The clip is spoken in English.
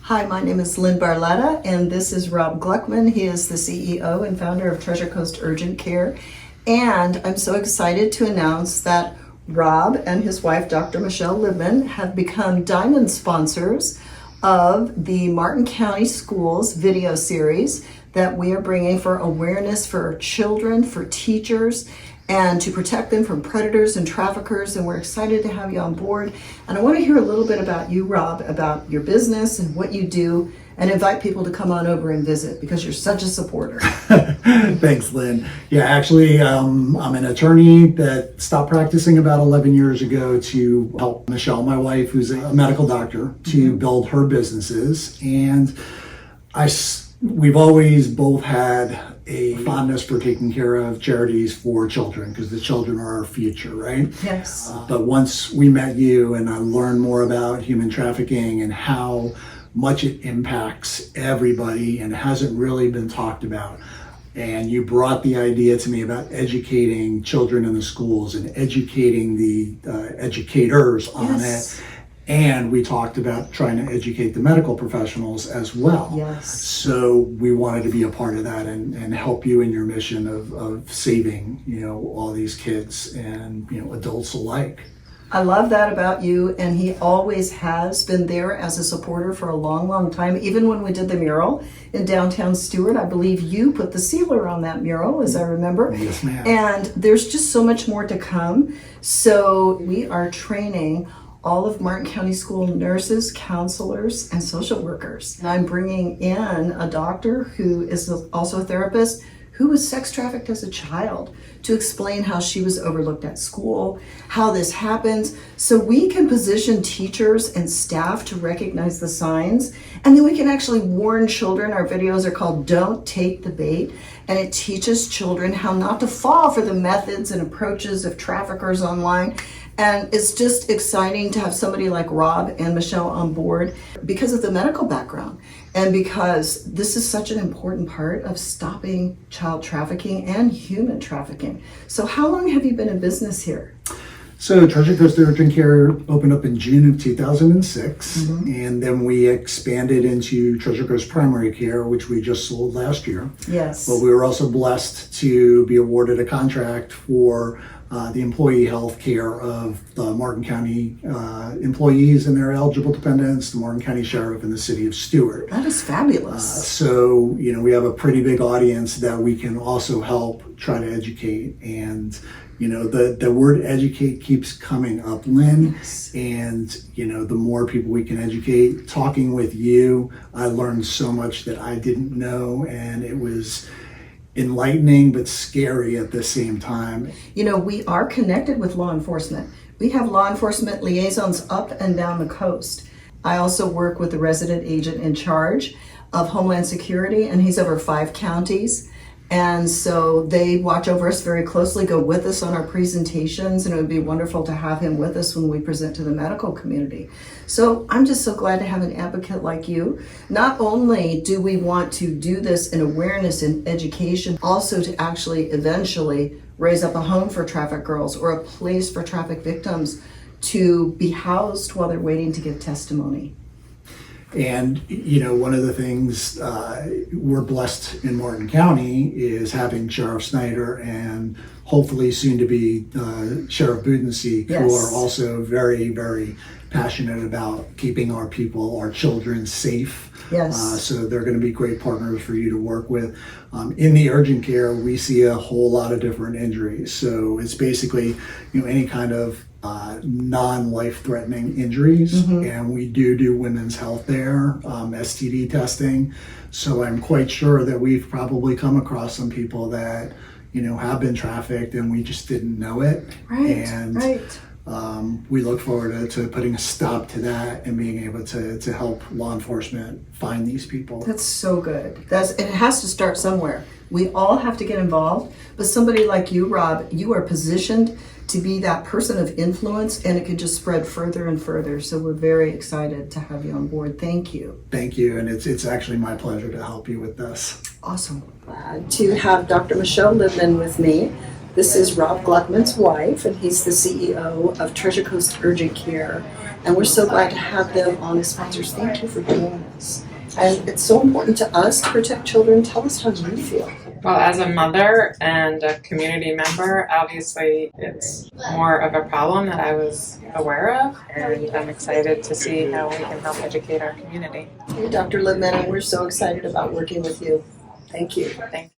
Hi, my name is Lynn Barletta, and this is Rob Gluckman. He is the CEO and founder of Treasure Coast Urgent Care. And I'm so excited to announce that Rob and his wife, Dr. Michele Libman, have become diamond sponsors of the Martin County Schools video series that we are bringing for awareness for children, for teachers, and to protect them from predators and traffickers. And we're excited to have you on board. And I want to hear a little bit about you, Rob, about your business and what you do, and invite people to come on over and visit because you're such a supporter. Thanks, Lynn. Yeah, actually, I'm an attorney that stopped practicing about 11 years ago to help Michele, my wife, who's a medical doctor, to build her businesses. And we've always both had a fondness for taking care of charities for children because the children are our future, right? Yes. But once we met you and I learned more about human trafficking and how much it impacts everybody and hasn't really been talked about, and you brought the idea to me about educating children in the schools and educating the educators on it. And we talked about trying to educate the medical professionals as well. Yes. So we wanted to be a part of that and help you in your mission of saving, all these kids and, adults alike. I love that about you, and he always has been there as a supporter for a long, long time. Even when we did the mural in downtown Stewart, I believe you put the sealer on that mural, as I remember. Yes, ma'am. And there's just so much more to come. So we are training all of Martin County School nurses, counselors, and social workers. And I'm bringing in a doctor who is also a therapist who was sex trafficked as a child to explain how she was overlooked at school, how this happens, so we can position teachers and staff to recognize the signs, and then we can actually warn children. Our videos are called Don't Take the Bait, and it teaches children how not to fall for the methods and approaches of traffickers online. And it's just exciting to have somebody like Rob and Michele on board because of the medical background and because this is such an important part of stopping child trafficking and human trafficking. So how long have you been in business here? So Treasure Coast Urgent Care opened up in June of 2006, and then we expanded into Treasure Coast Primary Care, which we just sold last year. Yes. But we were also blessed to be awarded a contract for the employee health care of the Martin County employees and their eligible dependents, the Martin County Sheriff, and the City of Stewart. That is fabulous. So, we have a pretty big audience that we can also help try to educate. And, the word educate keeps coming up, Lynn. Yes. And, the more people we can educate. Talking with you, I learned so much that I didn't know, and it was enlightening but scary at the same time. We are connected with law enforcement. We have law enforcement liaisons up and down the coast. I also work with the resident agent in charge of Homeland Security, and he's over 5 counties. And so they watch over us very closely, go with us on our presentations, and it would be wonderful to have him with us when we present to the medical community. So I'm just so glad to have an advocate like you. Not only do we want to do this in awareness and education, also to actually eventually raise up a home for trafficked girls or a place for trafficked victims to be housed while they're waiting to give testimony. And, one of the things we're blessed in Martin County is having Sheriff Snyder and hopefully soon to be Sheriff Budensee, Yes. who are also very, very passionate about keeping our people, our children safe. Yes. So they're going to be great partners for you to work with. In the urgent care, we see a whole lot of different injuries. So it's basically, any kind of non-life-threatening injuries, and we do women's health there, STD testing. So I'm quite sure that we've probably come across some people that have been trafficked and we just didn't know it. Right. And right. We look forward to putting a stop to that and being able to help law enforcement find these people. That's so good. It has to start somewhere. We all have to get involved, but somebody like you, Rob, you are positioned to be that person of influence, and it can just spread further and further. So we're very excited to have you on board. Thank you. Thank you, and it's actually my pleasure to help you with this. Awesome. To have Dr. Michele Libman with me, This is Rob Gluckman's wife, and he's the CEO of Treasure Coast Urgent Care. And we're so glad to have them on as sponsors. Thank you for doing this. And it's so important to us to protect children. Tell us how you feel. Well, as a mother and a community member, obviously it's more of a problem that I was aware of, and I'm excited to see how we can help educate our community. Hey, Dr. Libman, and we're so excited about working with you. Thank you. Thank you.